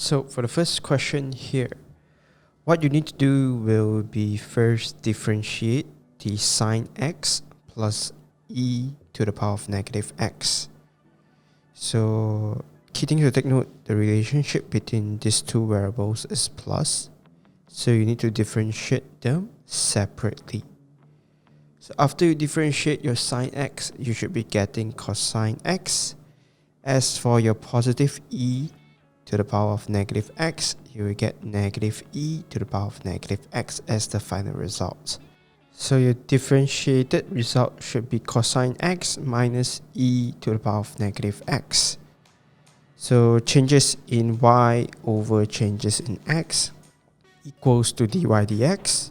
So for the first question here, what you need to do will be first differentiate the sine x plus e to the power of negative x. So key thing to take note, the relationship between these two variables is plus. So you need to differentiate them separately. So after you differentiate your sine x, you should be getting cosine x. As for your positive e to the power of negative x, you will get negative e to the power of negative x as the final result. So your differentiated result should be cosine x minus e to the power of negative x. So changes in y over changes in x equals to dy dx.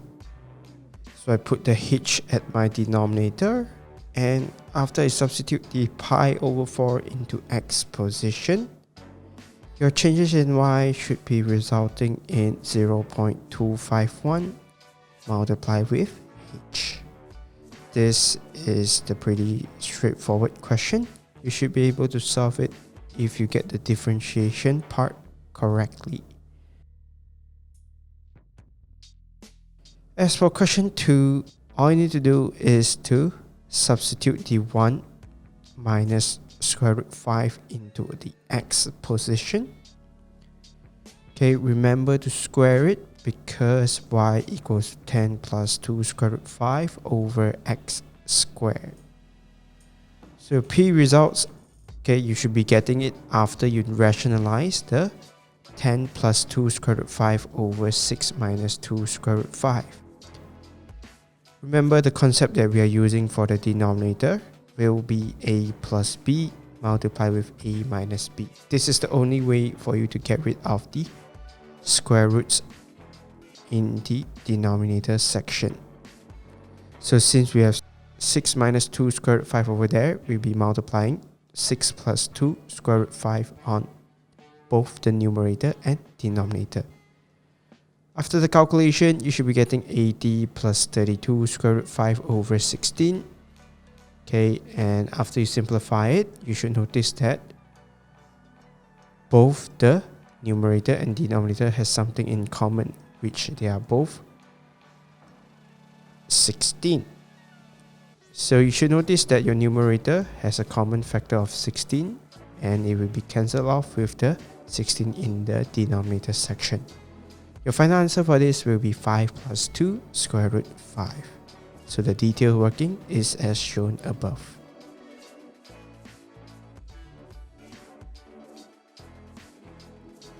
So I put the h at my denominator, and after I substitute the pi over 4 into x position, your changes in y should be resulting in 0.251 multiplied with h. This is the pretty straightforward question. You should be able to solve it if you get the differentiation part correctly. As for question 2, all you need to do is to substitute the 1 minus square root 5 into the x position. Okay, remember to square it because y equals 10 plus 2 square root 5 over x squared. So p results, okay, you should be getting it after you rationalize the 10 plus 2 square root 5 over 6 minus 2 square root 5. Remember the concept that we are using for the denominator will be a plus b multiplied with a minus b. This is the only way for you to get rid of the square roots in the denominator section. So since we have 6 minus 2 square root 5 over there, we'll be multiplying 6 plus 2 square root 5 on both the numerator and denominator. After the calculation, you should be getting 80 plus 32 square root 5 over 16. Okay, and after you simplify it, you should notice that both the numerator and denominator has something in common, which they are both 16. So you should notice that your numerator has a common factor of 16, and it will be cancelled off with the 16 in the denominator section. Your final answer for this will be 5 plus 2 square root 5. So the detailed working is as shown above.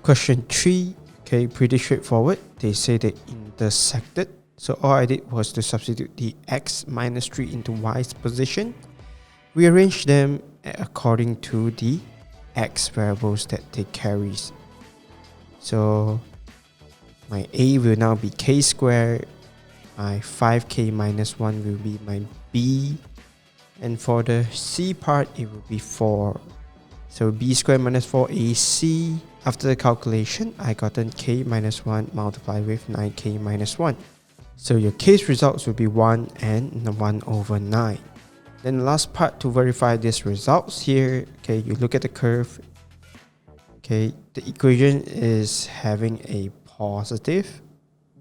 Question 3, okay, pretty straightforward. They say they intersected. So all I did was to substitute the x minus 3 into y's position. Rearrange them according to the x variables that they carries. So my a will now be k squared, my 5k minus 1 will be my b, and for the c part it will be 4. So b squared minus 4ac. After the calculation, I gotten k minus 1 multiplied with 9k minus 1. So your case results will be 1 and 1 over 9. Then the last part to verify these results here, okay, you look at the curve. Okay, the equation is having a positive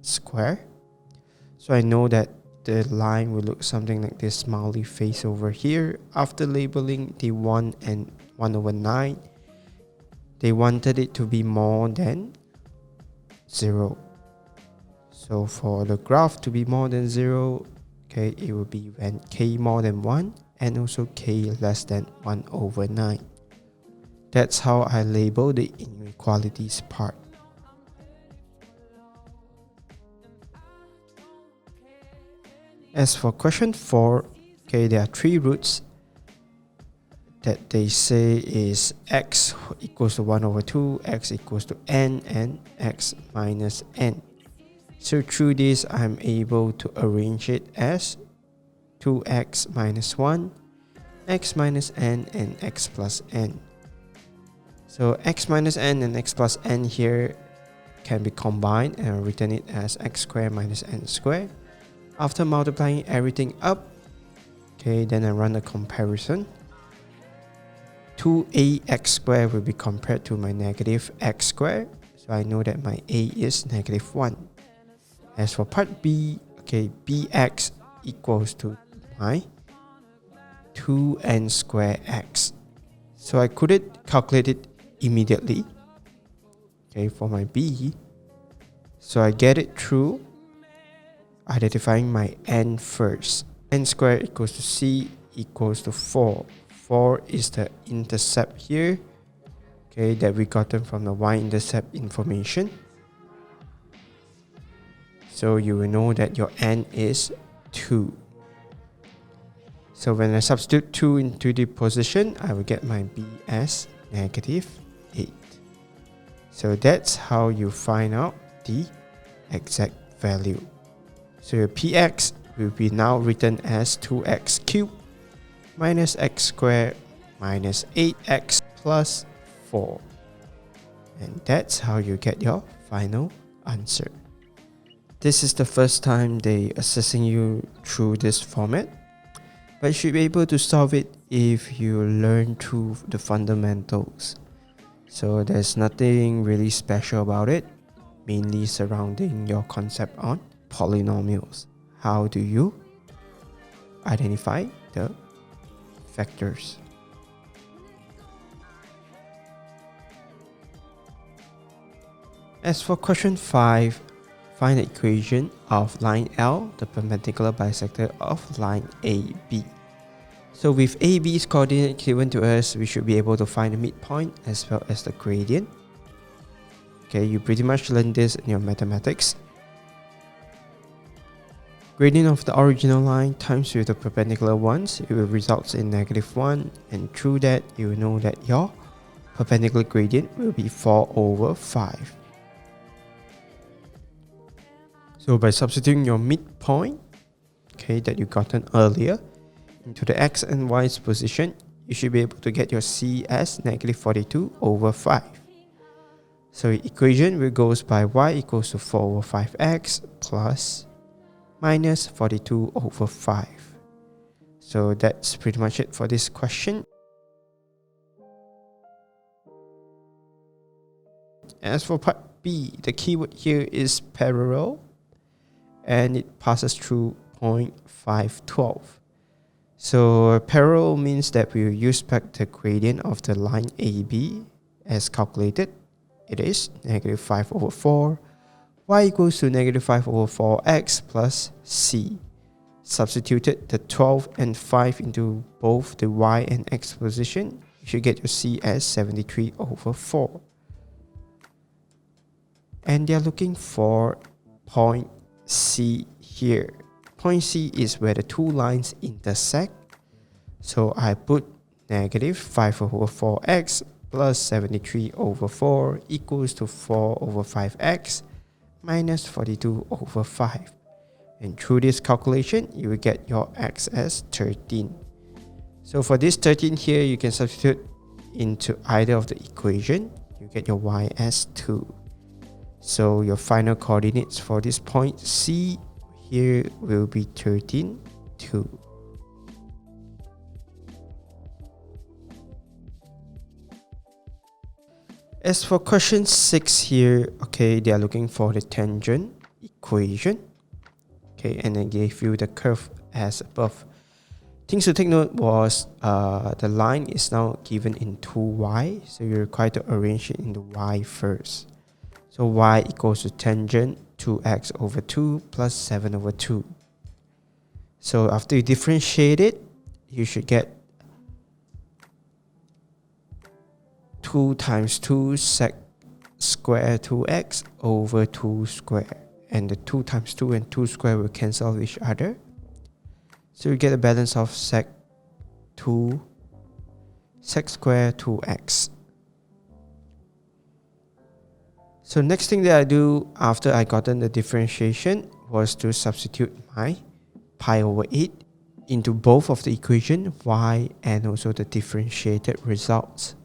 square. So I know that the line will look something like this smiley face over here. After labeling the 1 and 1 over 9, they wanted it to be more than 0. So for the graph to be more than 0, okay, it will be when k more than 1 and also k less than 1 over 9. That's how I label the inequalities part. As for question 4, okay, there are 3 roots that they say is x equals to 1 over 2, x equals to n, and x minus n. So through this, I'm able to arrange it as 2x minus 1, x minus n, and x plus n. So x minus n and x plus n here can be combined and I'll written it as x squared minus n squared. After multiplying everything up, okay, then I run a comparison. 2ax squared will be compared to my negative x squared. So I know that my a is -1. As for part b, okay, bx equals to my 2n square x. So I couldn't calculate it immediately, okay, for my b. So I get it through identifying my n first. N squared equals to c equals to 4. 4 is the intercept here, okay, that we gotten from the y-intercept information. So you will know that your n is 2. So when I substitute 2 into the position, I will get my b as -8. So that's how you find out the exact value. So your px will be now written as 2x cubed minus x squared minus 8x plus 4. And that's how you get your final answer. This is the first time they assessing you through this format, but you should be able to solve it if you learn through the fundamentals. So there's nothing really special about it, mainly surrounding your concept on polynomials. How do you identify the factors? As for question 5, find the equation of line L, the perpendicular bisector of line AB. So with AB's coordinate given to us, we should be able to find the midpoint as well as the gradient. Okay, you pretty much learned this in your mathematics. Gradient of the original line times with the perpendicular ones, it will result in -1, and through that you will know that your perpendicular gradient will be 4/5. So by substituting your midpoint, okay, that you gotten earlier into the x and y's position, you should be able to get your c as -42/5. So your equation will goes by y equals to 4/5x plus minus 42/5. So that's pretty much it for this question. As for part B, the keyword here is parallel, and it passes through point 512. So parallel means that we will use back the gradient of the line AB as calculated. It is -5/4. Y equals to -5/4x plus c. Substituted the 12 and 5 into both the y and x position, you should get your c as 73/4. And they're looking for point C here. Point C is where the two lines intersect. So I put -5/4x plus 73/4 equals to 4/5x minus 42/5. And through this calculation, you will get your x as 13. So for this 13 here, you can substitute into either of the equation. You get your y as 2. So your final coordinates for this point C here will be 13, 2. As for question 6 here, okay, they are looking for the tangent equation. Okay, and I gave you the curve as above. Things to take note was the line is now given in 2y, so you're required to arrange it in the y first. So y equals to tangent 2x/2 plus 7/2. So after you differentiate it, you should get 2 times 2 sec square 2x over 2 square. And the 2 times 2 and 2 square will cancel with each other. So you get a balance of sec square 2x. So next thing that I do after I gotten the differentiation was to substitute my pi/8 into both of the equation y and also the differentiated results.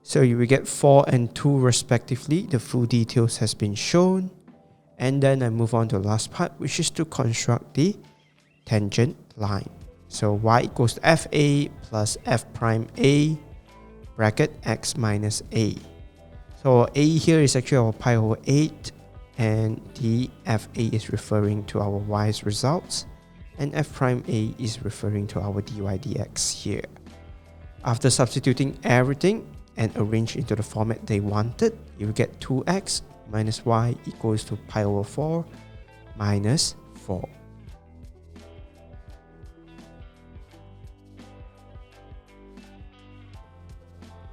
So you will get 4 and 2 respectively. The full details has been shown. And then I move on to the last part, which is to construct the tangent line. So y equals to fa plus f prime a bracket x minus a. So So our a here is actually our pi over 8, and the fa is referring to our y's results, and f prime a is referring to our dy dx here. After substituting everything and arrange into the format they wanted, you get 2x minus y equals to pi over 4 minus 4.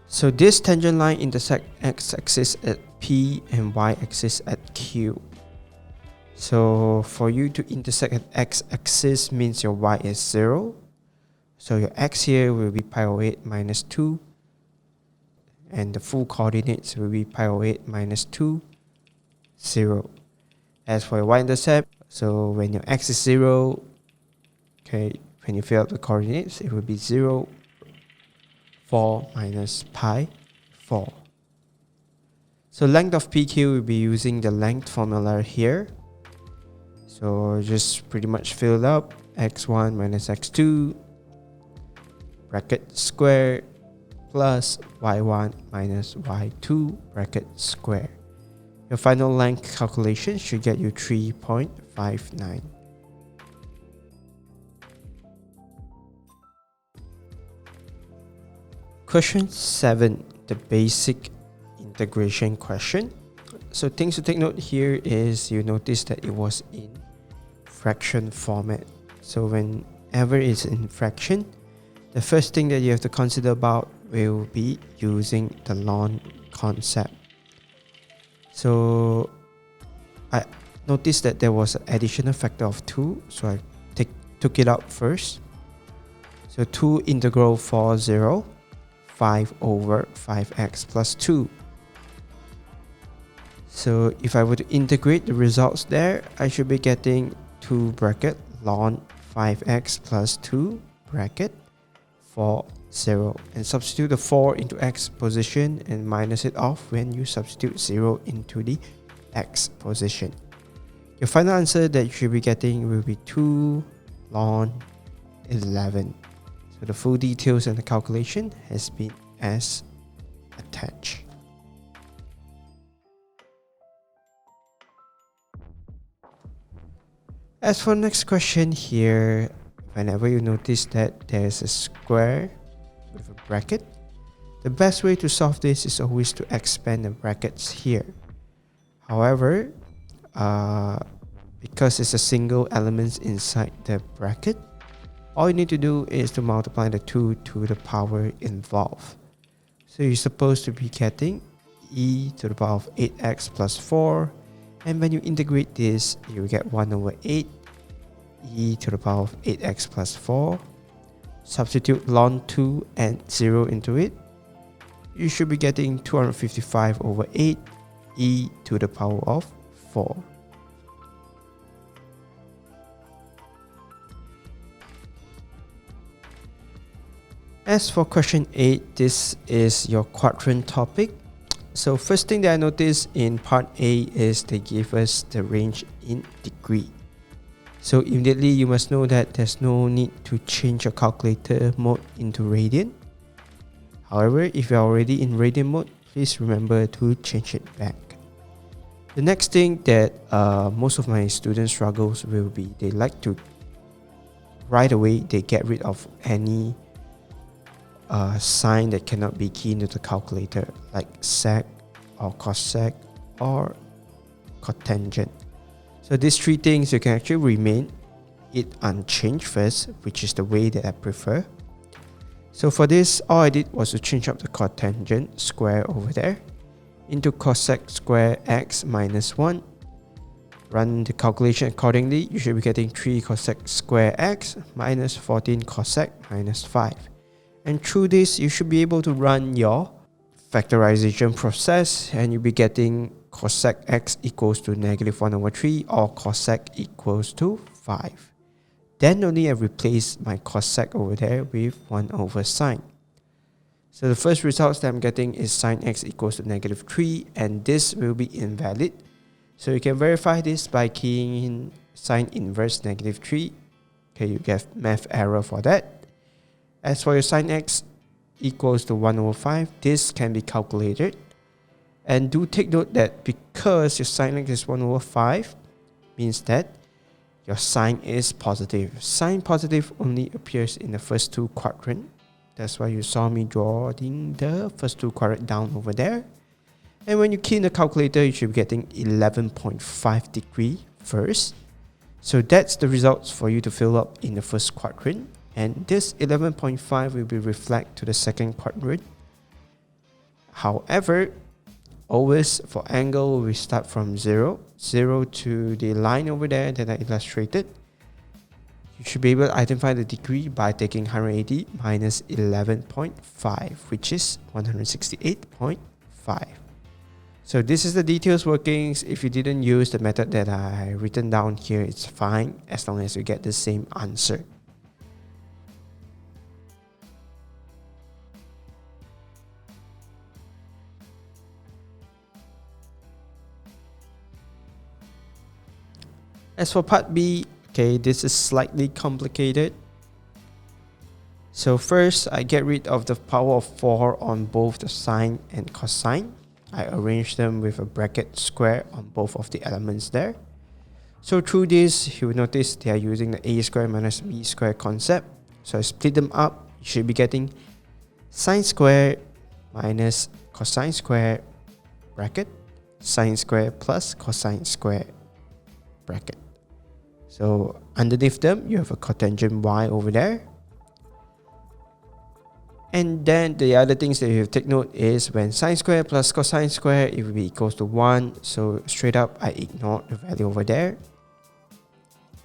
So this tangent line intersects x-axis at P and y-axis at Q. So for you to intersect at x-axis means your y is 0. So your x here will be pi over 8 minus 2. And the full coordinates will be pi over 8 minus 2, 0. As for your y-intercept, so when your x is 0, okay, when you fill out the coordinates, it will be 0, 4 minus pi 4. So length of PQ will be using the length formula here. So just pretty much fill it up, x1 minus x2 bracket square plus y1 minus y2 bracket square. Your final length calculation should get you 3.59. Question 7, the basic integration question. So things to take note here is you notice that it was in fraction format. So whenever it's in fraction, the first thing that you have to consider about will be using the ln concept. So I noticed that there was an additional factor of 2, so I took it out first. So 2 integral 4, 0. 5 over 5x plus 2. So if I were to integrate the results there, I should be getting 2 bracket ln 5x plus 2 bracket 4, 0. And substitute the 4 into x position and minus it off when you substitute 0 into the x position. Your final answer that you should be getting will be 2 ln 11. So the full details and the calculation has been as attached. As for next question here, whenever you notice that there's a square with a bracket, the best way to solve this is always to expand the brackets here. However, because it's a single element inside the bracket, all you need to do is to multiply the 2 to the power involved. So you're supposed to be getting e to the power of 8x plus 4. And when you integrate this, you get 1 over 8 e to the power of 8x plus 4. Substitute ln 2 and 0 into it. You should be getting 255 over 8 e to the power of 4. As for question 8, this is your quadrant topic. So first thing that I noticed in part A is they give us the range in degree. So immediately you must know that there's no need to change your calculator mode into radian. However, if you're already in radian mode, please remember to change it back. The next thing that most of my students struggles will be they like to right away they get rid of any sign that cannot be keyed into the calculator, like sec or cosec or cotangent. So these three things you can actually remain it unchanged first, which is the way that I prefer. So for this, all I did was to change up the cotangent square over there into cosec square x minus 1. Run the calculation accordingly. You should be getting 3 cosec square x minus 14 cosec minus 5. And through this, you should be able to run your factorization process and you'll be getting cosec x equals to negative 1 over 3 or cosec equals to 5. Then only I replace my cosec over there with 1 over sine. So the first results that I'm getting is sine x equals to negative 3 and this will be invalid. So you can verify this by keying in sine inverse negative 3. Okay, you get math error for that. As for your sine x equals to 1 over 5, this can be calculated. And do take note that because your sin x is 1 over 5, means that your sign is positive. Sign positive only appears in the first two quadrants. That's why you saw me drawing the first two quadrants down over there. And when you key in the calculator, you should be getting 11.5 degree first. So that's the results for you to fill up in the first quadrant. And this 11.5 will be reflected to the second quadrant. However, always for angle, we start from 0 to the line over there that I illustrated. You should be able to identify the degree by taking 180 minus 11.5, which is 168.5. So this is the details workings. If you didn't use the method that I written down here, it's fine as long as you get the same answer. As for part B, okay, this is slightly complicated. So first, I get rid of the power of 4 on both the sine and cosine. I arrange them with a bracket square on both of the elements there. So through this, you will notice they are using the a square minus b square concept. So I split them up. You should be getting sine square minus cosine square bracket, sine square plus cosine square bracket. So underneath them, you have a cotangent y over there. And then the other things that you have to take note is when sine square plus cosine square, it will be equals to 1. So straight up, I ignore the value over there.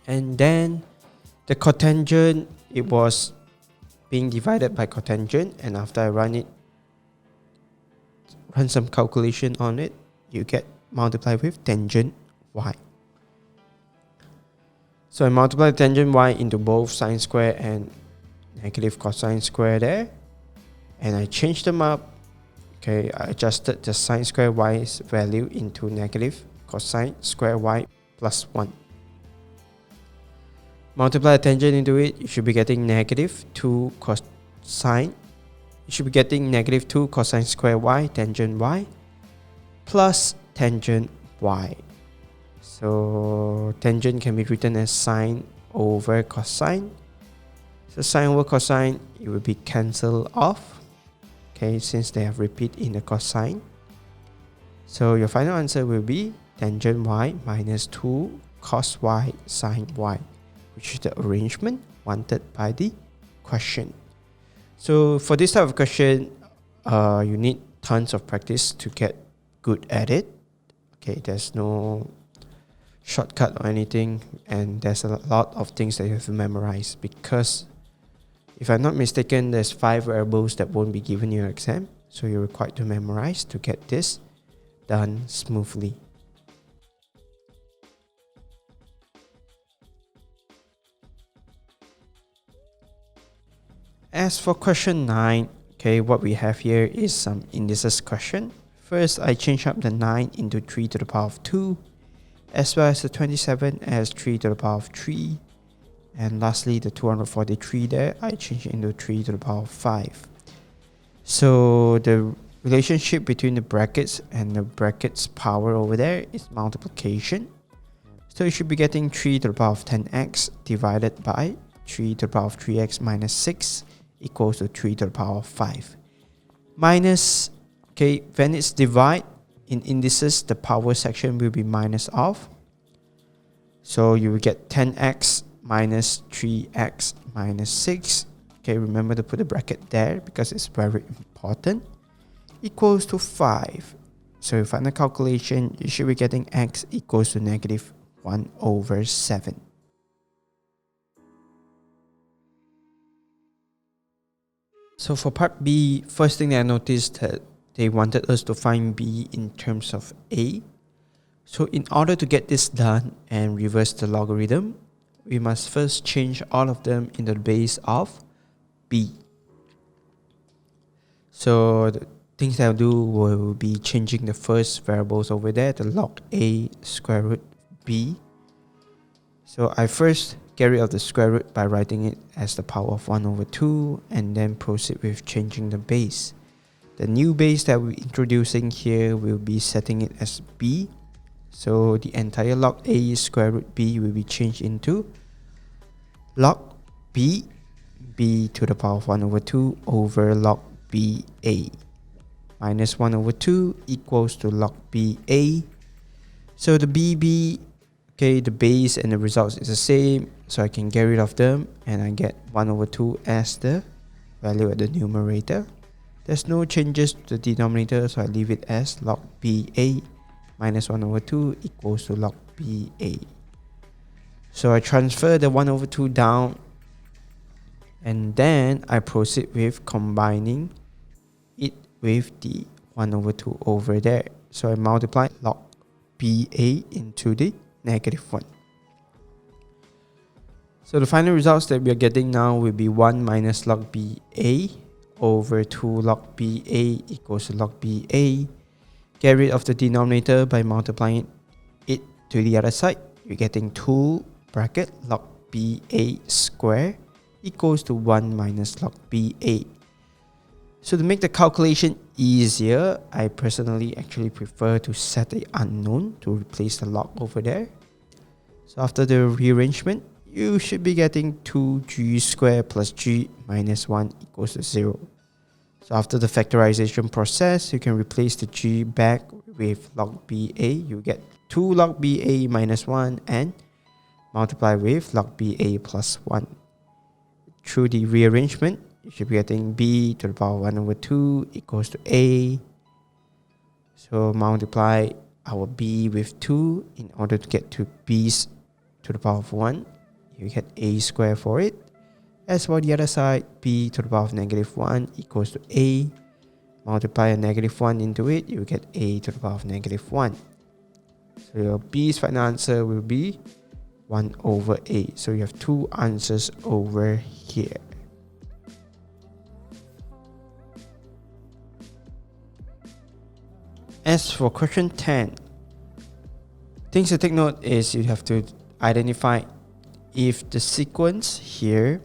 And then the cotangent, it was being divided by cotangent. And after I run some calculation on it, you get multiplied with tangent y. So I multiply tangent y into both sine square and negative cosine square there. And I changed them up. Okay, I adjusted the sine square y's value into negative cosine square y plus 1. Multiply the tangent into it, you should be getting negative 2 cosine. You should be getting negative 2 cosine square y, tangent y, plus tangent y. So tangent can be written as sine over cosine. So sine over cosine, it will be cancelled off. Okay, since they have repeat in the cosine. So your final answer will be tangent y minus 2 cos y sine y, which is the arrangement wanted by the question. So for this type of question, you need tons of practice to get good at it. Okay, there's no shortcut or anything, and there's a lot of things that you have to memorize, because if I'm not mistaken, there's 5 variables that won't be given in your exam, so you're required to memorize to get this done smoothly. As for question 9, okay, what we have here is some indices question. First, I change up the 9 into 3 to the power of 2, as well as the 27 as 3 to the power of 3. And lastly, the 243 there, I change it into 3 to the power of 5. So the relationship between the brackets and the brackets power over there is multiplication. So you should be getting 3 to the power of 10x divided by 3 to the power of 3x minus 6 equals to 3 to the power of 5. Minus, okay, when it's divide in indices, the power section will be minus of. So you will get 10x minus 3x minus 6. Okay, remember to put the bracket there because it's very important. Equals to 5. So if final calculation, you should be getting x equals to negative 1 over 7. So for part B, first thing that I noticed that they wanted us to find b in terms of a. So in order to get this done and reverse the logarithm, we must first change all of them in the base of b. So the things that I'll do will be changing the first variables over there, the log a square root b. So I first get rid of the square root by writing it as the power of 1 over 2 and then proceed with changing the base. The new base that we're introducing here will be setting it as b. So the entire log a square root b will be changed into log b to the power of 1 over 2 over log ba minus 1 over 2 equals to log ba. So the bb, okay, the base and the results is the same, so I can get rid of them and I get 1 over 2 as the value at the numerator. There's no changes to the denominator, so I leave it as log ba minus 1 over 2 equals to log ba. So I transfer the 1 over 2 down, and then I proceed with combining it with the 1 over 2 over there. So I multiply log ba into the negative 1. So the final results that we are getting now will be 1 minus log ba over 2 log ba equals to log ba. Get rid of the denominator by multiplying it to the other side. You're getting 2 bracket log ba square equals to 1 minus log ba. So to make the calculation easier, I personally actually prefer to set an unknown to replace the log over there. So after the rearrangement, you should be getting 2g squared plus g minus 1 equals to 0. So after the factorization process, you can replace the g back with log ba. You get 2 log ba minus 1 and multiply with log ba plus 1. Through the rearrangement, you should be getting b to the power 1 over 2 equals to a. So multiply our b with 2 in order to get to b to the power of 1. You get a squared for it. As for the other side, b to the power of negative 1 equals to a. Multiply a negative 1 into it, you get a to the power of negative 1. So your b's final answer will be 1 over a. So you have 2 answers over here. As for question 10, things to take note is you have to identify if the sequence here,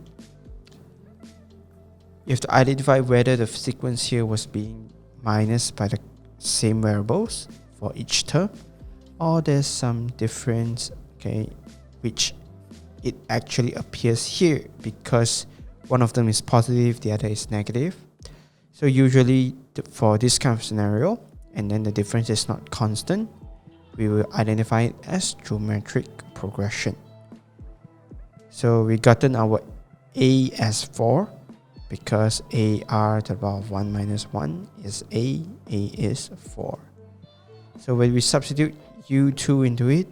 you have to identify whether the sequence here was being minused by the same variables for each term, or there's some difference, okay, which it actually appears here because one of them is positive, the other is negative. So usually for this kind of scenario, and then the difference is not constant, we will identify it as geometric progression. So we gotten our a as 4 because ar to the power of 1 minus 1 is a is 4. So when we substitute u2 into it,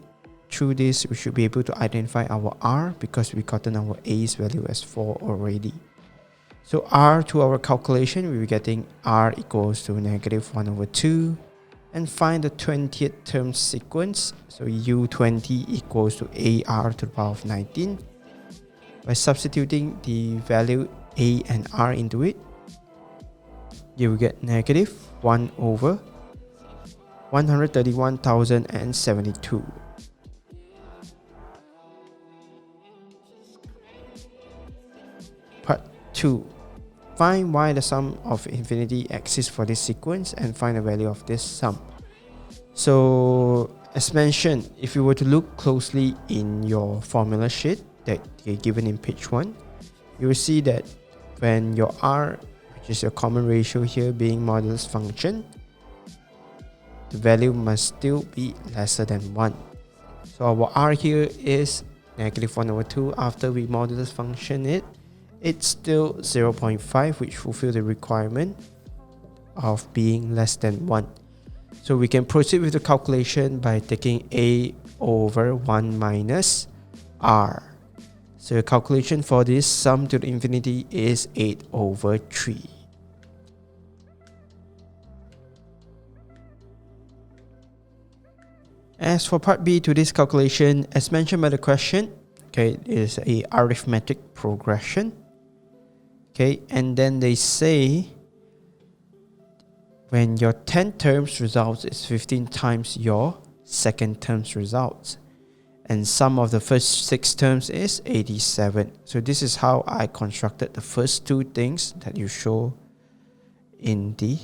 through this we should be able to identify our r because we gotten our a's value as 4 already. So r to our calculation, we will be getting r equals to negative 1 over 2, and find the 20th term sequence. So u20 equals to ar to the power of 19. By substituting the value a and r into it, you will get negative 1 over 131,072. Part 2. Find why the sum of infinity exists for this sequence and find the value of this sum. So as mentioned, if you were to look closely in your formula sheet that you're given in page 1, you will see that when your r, which is your common ratio here being modulus function, the value must still be lesser than 1. So our r here is negative 1 over 2. After we modulus function it, it's still 0.5, which fulfills the requirement of being less than 1. So we can proceed with the calculation by taking a over 1 minus r. So your calculation for this sum to the infinity is 8 over 3. As for part B to this calculation, as mentioned by the question, okay, it is a arithmetic progression. Okay, and then they say when your 10 terms results is 15 times your second term's results, and sum of the first 6 terms is 87. So this is how I constructed the first 2 things that you show in the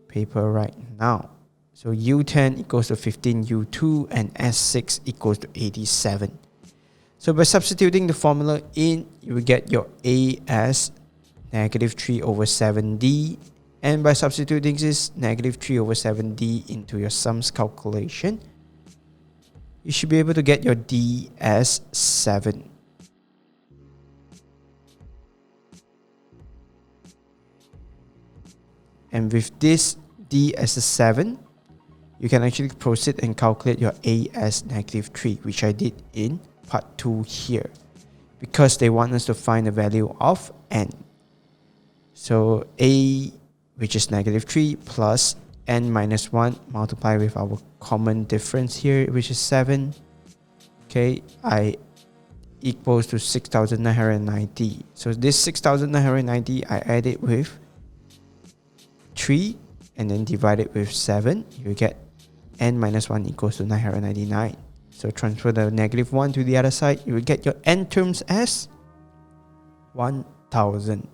paper right now. So U10 equals to 15, U2 and S6 equals to 87. So by substituting the formula in, you will get your A as negative 3 over 7D. And by substituting this negative 3 over 7D into your sums calculation, you should be able to get your D as 7. And with this D as a 7, you can actually proceed and calculate your A as negative 3, which I did in part 2 here, because they want us to find the value of n. So A, which is negative 3, plus n minus 1 multiplied with our common difference here, which is 7. Okay, I equals to 6,990. So this 6,990, I add it with 3 and then divide it with 7. You get n minus 1 equals to 999. So transfer the negative 1 to the other side. You will get your n terms as 1000.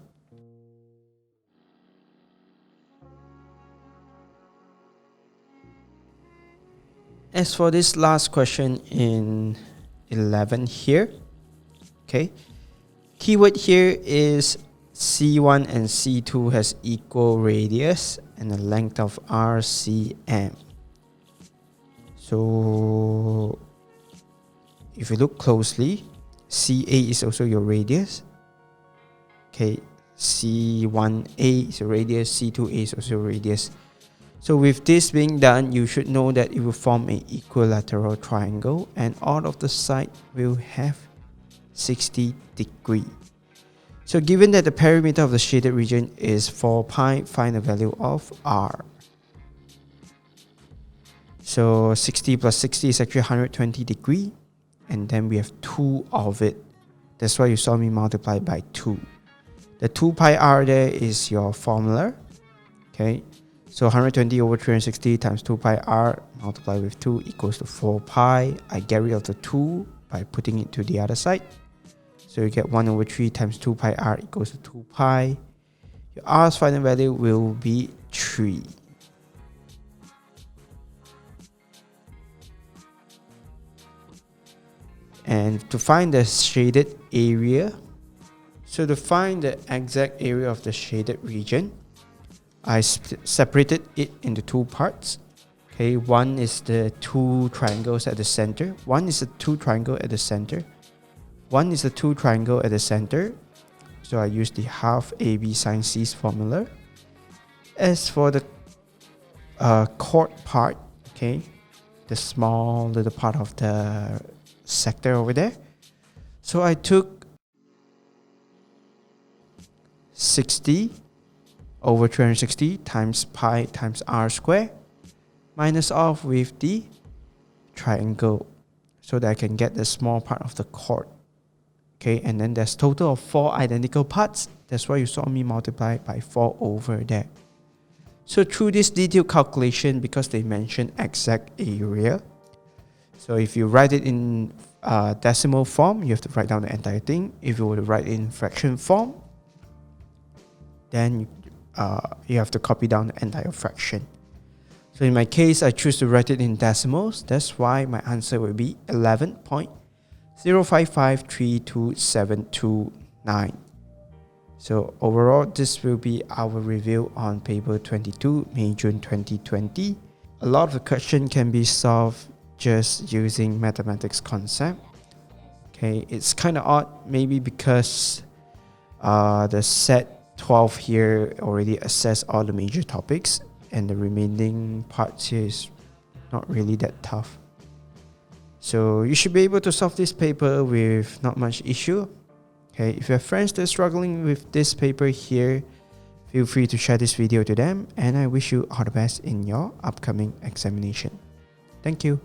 As for this last question in 11 here, okay, keyword here is C1 and C2 has equal radius and a length of RCM. So if you look closely, CA is also your radius. Okay, C1A is a radius, C2A is also a radius. So with this being done, you should know that it will form an equilateral triangle and all of the sides will have 60 degrees. So given that the perimeter of the shaded region is 4 pi, find the value of R. So 60 plus 60 is actually 120 degrees, and then we have 2 of it. That's why you saw me multiply by 2. The 2 pi R there is your formula. Okay, so 120 over 360 times 2 pi R multiplied with 2 equals to 4 pi. I get rid of the 2 by putting it to the other side. So you get 1 over 3 times 2 pi R equals to 2 pi. Your R's final value will be 3. And to find the shaded area, so to find the exact area of the shaded region, I separated it into 2 parts. Okay, one is the 2 triangles at the center. One is the 2 triangle at the center. One is the 2 triangle at the center. So I use the half AB sine C's formula. As for the chord part, okay, the small little part of the sector over there. So I took 60 over 360 times pi times R square minus off with the triangle so that I can get the small part of the chord. Okay, and then there's total of 4 identical parts. That's why you saw me multiply by 4 over there. So through this detailed calculation, because they mentioned exact area, so if you write it in decimal form, you have to write down the entire thing. If you were to write it in fraction form, then you have to copy down the entire fraction. So in my case, I choose to write it in decimals. That's why my answer will be 11.055327229. So overall, this will be our review on paper 22, May-June 2020. A lot of the question can be solved just using mathematics concept. Okay, it's kind of odd, maybe because the set 12 here already assess all the major topics, and the remaining parts here is not really that tough. So you should be able to solve this paper with not much issue. Okay, if you have friends that are struggling with this paper here, feel free to share this video to them, and I wish you all the best in your upcoming examination. Thank you.